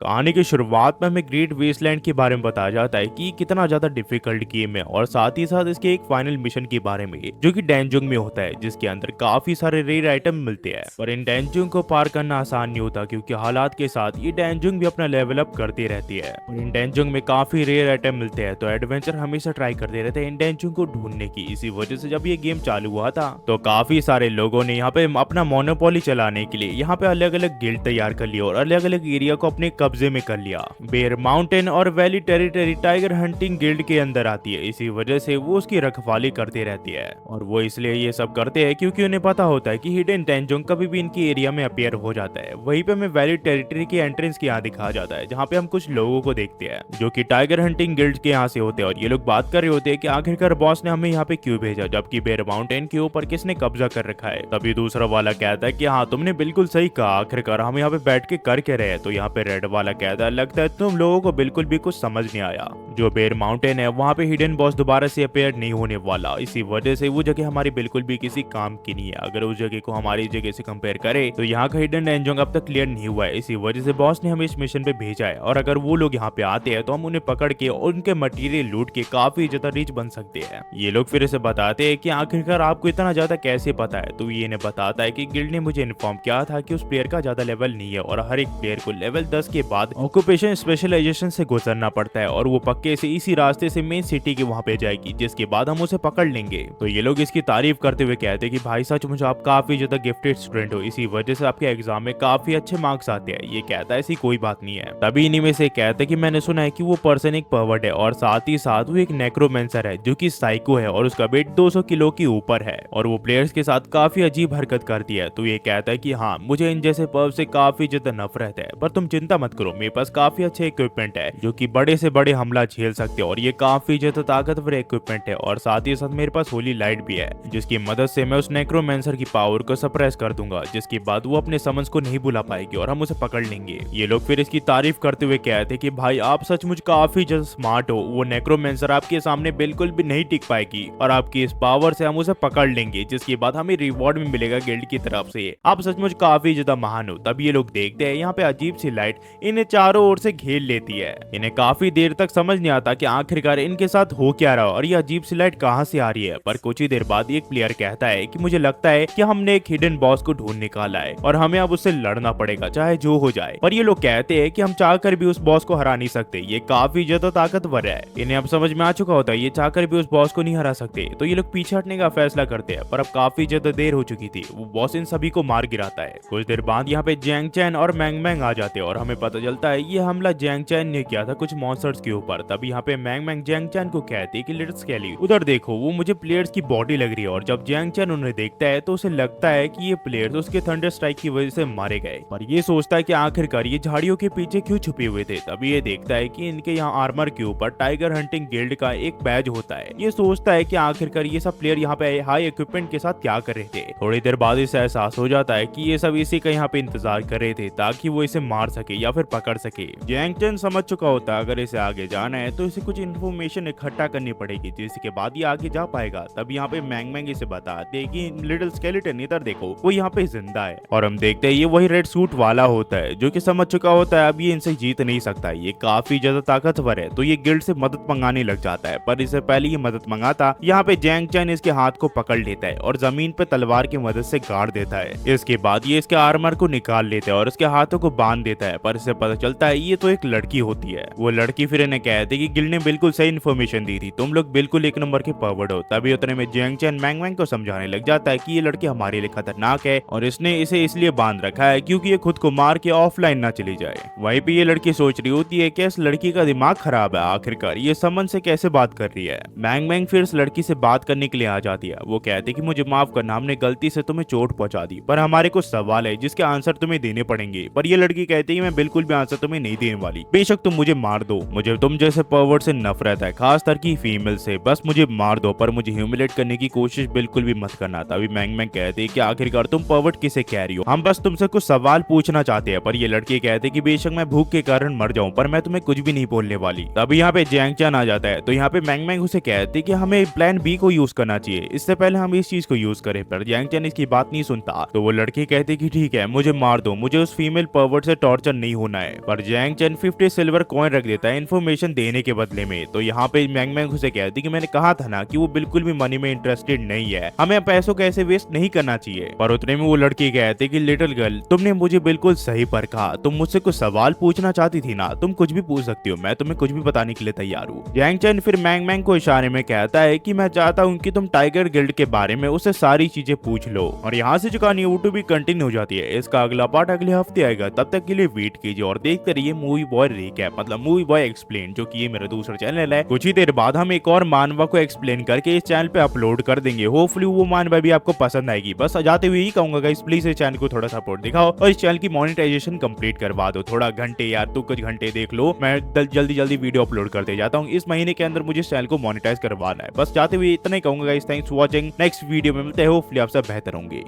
कहानी की शुरुआत में हमें ग्रेट वेस्टलैंड के बारे में बताया जाता है कि कितना ज्यादा डिफिकल्ट गेम है और साथ ही साथ इसके एक फाइनल मिशन के बारे में जो कि डैनजुंग में होता है, जिसके अंदर काफी सारे रेयर आइटम मिलते हैं। पर इन डैनजुंग को पार करना आसान नहीं होता, क्योंकि हालात के साथ ये डैनजुंग भी अपना लेवल अप करती रहती है। और इन डैनजुंग में काफी रेयर आइटम मिलते हैं, तो एडवेंचर हमेशा ट्राई करते रहते हैं इन डैनजुंग को ढूंढने की। इसी वजह से जब ये गेम चालू हुआ था तो काफी सारे लोगों ने यहाँ पे अपना मोनोपोली चलाने के लिए यहाँ पे अलग अलग गिल्ड तैयार कर लिया और अलग अलग एरिया को अपने कब्जे में कर लिया। बेर माउंटेन और valley territory tiger hunting guild के अंदर आती है, इसी वजह से वो उसकी रखवाली करती रहती है। और वो इसलिए ये सब करते हैं क्योंकि उन्हें पता होता है कि हिडन डैनजोंग कभी भी इनकी एरिया में अपीयर हो जाता है। वहीं पे हमें वैली टेरिटरी के एंट्रेंस के यहाँ दिखाया जाता है, जहाँ पे हम कुछ लोगों को देखते हैं जो कि टाइगर हंटिंग गिल्ड के यहाँ से होते हैं। और ये लोग बात कर रहे होते हैं कि आखिरकार बॉस ने हमें यहाँ पे क्यों भेजा, जबकि बेर माउंटेन के ऊपर किसने कब्जा कर रखा है। तभी दूसरा वाला कहता है कि हाँ, तुमने बिल्कुल सही कहा, आखिरकार हम यहाँ पे बैठ के कर के रहे। तो यहाँ पे रेड वाला कहता है, लगता है तुम लोगों को बिल्कुल भी कुछ समझ नहीं आया। जो बेर माउंटेन है वहाँ पे हिडन बॉस दोबारा से अपेयर नहीं होने वाला, इसी वजह से वो जगह हमारी बिल्कुल भी किसी काम की नहीं है। अगर उस जगह को हमारी जगह से कंपेयर करें तो यहाँ का हिडन डैनजोंग अब तक क्लियर नहीं हुआ है, इसी वजह से बॉस ने हमें इस मिशन पे भेजा है। और अगर वो लोग यहाँ पे आते हैं तो हम उन्हें पकड़ के और उनके मटेरियल लूट के काफी ज्यादा रिच बन सकते हैं। ये लोग फिर से बताते हैं कि आखिरकार आपको इतना ज्यादा कैसे पता है। तो ये इन्हें बताता है कि गिल्ड ने मुझे इन्फॉर्म किया था कि उस प्लेयर का ज्यादा लेवल नहीं है और हर एक प्लेयर को लेवल 10 के बाद ऑक्यूपेशन स्पेशलाइजेशन से गुजरना पड़ता है, और वो पक्के से इसी रास्ते से मेन सिटी के वहां पे जाएगी, जिसके बाद हम उसे पकड़ लेंगे। तो ये लोग इसकी तारीफ करते हुए कहते हैं कि भाई सच मुझे आप काफी ज्यादा गिफ्टेड स्टूडेंट हो, इसी वजह से आपके एग्जाम में काफी अच्छे मार्क्स आते हैं। ये कहता है ऐसी कोई बात नहीं है। तभी इन्हीं में से कहते हैं कि मैंने सुना है कि वो पर्सन एक पर्वर्ट है और साथ ही साथ वो एक नेक्रोमेंसर है जो कि साइको है और उसका वेट 200 किलो के ऊपर है और वो प्लेयर्स के साथ काफी अजीब हरकत करती है। तो ये कहता है कि हाँ, मुझे इन जैसे पर्व से काफी ज्यादा नफरत है, पर तुम चिंता मत करो, मेरे पास काफी अच्छे इक्विपमेंट है जो कि बड़े से बड़े हमला झेल सकते हैं और ये काफी ज्यादा ताकतवर इक्विपमेंट है। और साथ ही साथ मेरे पास होली लाइट भी है, जिसकी मदद से मैं उस नेक्रोमेंसर की पावर को सप्रेस कर दूंगा, जिसके बाद वो अपने समन्स को नहीं बुला पाएगी और हम उसे पकड़ लेंगे। ये लोग फिर इसकी तारीफ करते हुए कहते हैं कि भाई आप सचमुच काफी ज्यादा स्मार्ट हो, वो नेक्रोमेंसर आपके सामने बिल्कुल भी नहीं टिक पाएगी और आपकी इस पावर से हम उसे पकड़ लेंगे, जिसके बाद हमें रिवॉर्ड भी मिलेगा गिल्ड की तरफ से। आप सचमुच काफी ज्यादा महान हो। तब ये लोग देखते हैं यहाँ पे अजीब सी लाइट इन्हें चारों ओर से घेर लेती है। इन्हें काफी देर तक समझ नहीं आता कि आखिरकार इनके साथ हो क्या रहा और ये अजीब सी लाइट कहाँ से आ रही है। पर कुछ ही देर बाद एक प्लेयर कहता है कि मुझे लगता है कि हमने एक हिडन बॉस को ढूंढ निकाला है और हमें अब उससे लड़ना पड़ेगा, चाहे जो हो जाए। पर ये लोग कहते हैं कि हम चाहकर भी उस बॉस को हरा नहीं सकते, ये काफी ज्यादा ताकतवर है। इन्हें अब समझ में आ चुका होता है ये चाहकर भी उस बॉस को नहीं हरा सकते। तो ये लोग पीछे हटने का फैसला करते हैं, पर अब काफी ज्यादा देर हो चुकी थी। वो बॉस इन सभी को मार गिराता है। कुछ देर बाद यहाँ पे जैंग चैन और मैंग मैंग आ जाते हैं और हमें पता चलता है ये हमला जैंग चैन ने किया था कुछ मॉन्स्टर्स के ऊपर। तभी यहाँ पे मैंग मैंग जैंग चैन को कहती है कि लेट्स स्केली, उधर देखो वो मुझे प्लेयर्स की बॉडी लग रही है। और जब जैंग चैन उन्हें देखता है तो उसे लगता है कि ये प्लेयर्स उसके थंडर स्ट्राइक की वजह से मारे गए, पर ये सोचता है कि आखिरकार ये झाड़ियों के पीछे क्यों छुपे हुए थे। तभी ये देखता है कि इनके यहाँ आर्मर के ऊपर टाइगर हंटिंग गिल्ड का एक बैज होता है। ये सोचता है कि आखिरकार ये सब प्लेयर यहाँ पे हाई इक्विपमेंट के साथ क्या कर रहे थे। थोड़ी देर बाद इसे एहसास हो जाता है कि ये सब इसी का यहाँ पे इंतजार कर रहे थे ताकि वो इसे मार सके या फिर पकड़ सके। जैंग चैन समझ चुका होता है अगर इसे आगे जाना है तो इसे कुछ इन्फॉर्मेशन इकट्ठा करनी पड़ेगी, जिसके बाद ये आगे जा पाएगा। तब यहाँ पे मैंग मैंग इसे बताते हैं कि लिटिल स्केलेटन इधर देखो, वो यहाँ पे जिंदा है। और हम देखते हैं ये वही रेड सूट वाला होता है जो कि समझ चुका होता है अब ये इनसे जीत नहीं सकता, ये काफी ज्यादा ताकतवर है। तो ये गिल्ड से मदद मंगाने लग जाता है, पर इससे पहले ये मदद मंगाता यहाँ पे जैंग चैन इसके हाथ को पकड़ लेता है और जमीन पे तलवार की मदद से गाड़ देता है। इसके बाद ये इसके आर्मर को निकाल लेता है और इसके हाथों को बांध देता है, पर इसे पता चलता है ये तो एक लड़की होती है। वो लड़की फिर इन्हें कहती है कि गिल्ड ने बिल्कुल सही इन्फॉर्मेशन दी थी, तुम लोग बिल्कुल एक नंबर के पर्वर्ट हो। तभी उतने में जैंग चैन मैंग मैंग को समझाने लग जाता है कि ये लड़की हमारे लिए खतरनाक है और इसने इसे इसलिए बांध रखा है क्योंकि ये खुद को मार के ऑफलाइन ना चली जाए। वहीं पे ये लड़की सोच रही होती है कि इस लड़की का दिमाग खराब है, आखिरकार ये समन से कैसे बात कर रही है। मैंग मैंग फिर इस लड़की से बात करने के लिए आ जाती है। वो कहती है कि मुझे माफ करना, हमने गलती से तुम्हें चोट पहुंचा दी, पर हमारे कुछ सवाल है जिसके आंसर तुम्हें देने पड़ेंगे। पर ये लड़की कहती है कि मैं बिल्कुल भी आंसर तुम्हें नहीं देने वाली, बेशक तुम मुझे मार दो, मुझे तुम जैसे पर्वर्ट से नफरत है, खास कर की फीमेल से, बस मुझे मार दो, पर मुझे ह्यूमिलेट करने की कोशिश बिल्कुल भी मत करना। तभी मैंग मैंग कहती है कि आखिरकार तुम पर्वर्ट किसे कह रही हो, हम बस तुमसे कुछ सवाल पूछना चाहते हैं। पर ये लड़की कहती है कि बेशक मैं भूख के कारण मर जाऊं, पर मैं तुम्हें कुछ भी नहीं बोलने वाली। तभी यहाँ पे जैंग चैन आ जाता है। तो यहाँ पे मैंग मैंग उसे कहती है कि हमें प्लान बी को यूज करना चाहिए, इससे पहले हम इस चीज को यूज करें। पर जैंग चैन इसकी बात नहीं सुनता। तो वो लड़की कहती है कि ठीक है, मुझे मार दो, मुझे उस फीमेल पर्वर्ट से टॉर्चर नहीं होना है। पर जैंग चेन 50 सिल्वर कॉइन रख देता है इन्फॉर्मेशन देने के बदले में। तो यहाँ पे मैंग मैंग उसे कहती कि मैंने कहा था ना कि वो बिल्कुल भी मनी में इंटरेस्टेड नहीं है, हमें पैसों को ऐसे वेस्ट नहीं करना चाहिए। पर उतने में वो लड़की कहती कि लिटिल गर्ल, तुमने मुझे बिल्कुल सही पर कहा, तुम मुझसे कुछ सवाल पूछना चाहती थी ना, तुम कुछ भी पूछ सकती हो, मैं तुम्हें कुछ भी बताने के लिए तैयार हूँ। जैंग चेन फिर मैंग मैंग को इशारे में कहता है कि मैं चाहता हूँ कि तुम टाइगर गिल्ड के बारे में उससे सारी चीजें पूछ लो। और यहाँ से जो कहानी यूट्यूब भी कंटिन्यू हो जाती है। इसका अगला पार्ट अगले हफ्ते आएगा, तब तक के लिए वेट कीजिए और देखते रहिए मूवी बॉय रिकैप, मतलब मूवी बॉय एक्सप्लेन, जो कि ये मेरा दूसरा चैनल है। कुछ ही देर बाद हम एक और मानवा को एक्सप्लेन करके इस चैनल पे अपलोड कर देंगे। होपफुली वो मानवा भी आपको पसंद आएगी। बस जाते हुए ही कहूंगा गाइस, प्लीज इस चैनल को थोड़ा सपोर्ट दिखाओ और इस चैनल की मोनेटाइजेशन कंप्लीट करवा दो। थोड़ा घंटे यार, तो कुछ घंटे देख लो, मैं जल्दी जल्दी वीडियो अपलोड करते जाता हूँ। इस महीने के अंदर मुझे इस चैनल को मोनेटाइज करवाना है। बस जाते हुए इतना ही कहूंगा guys, thanks for watching. Next video में मिलते हैं, होपफुली आप सब बेहतर होंगे।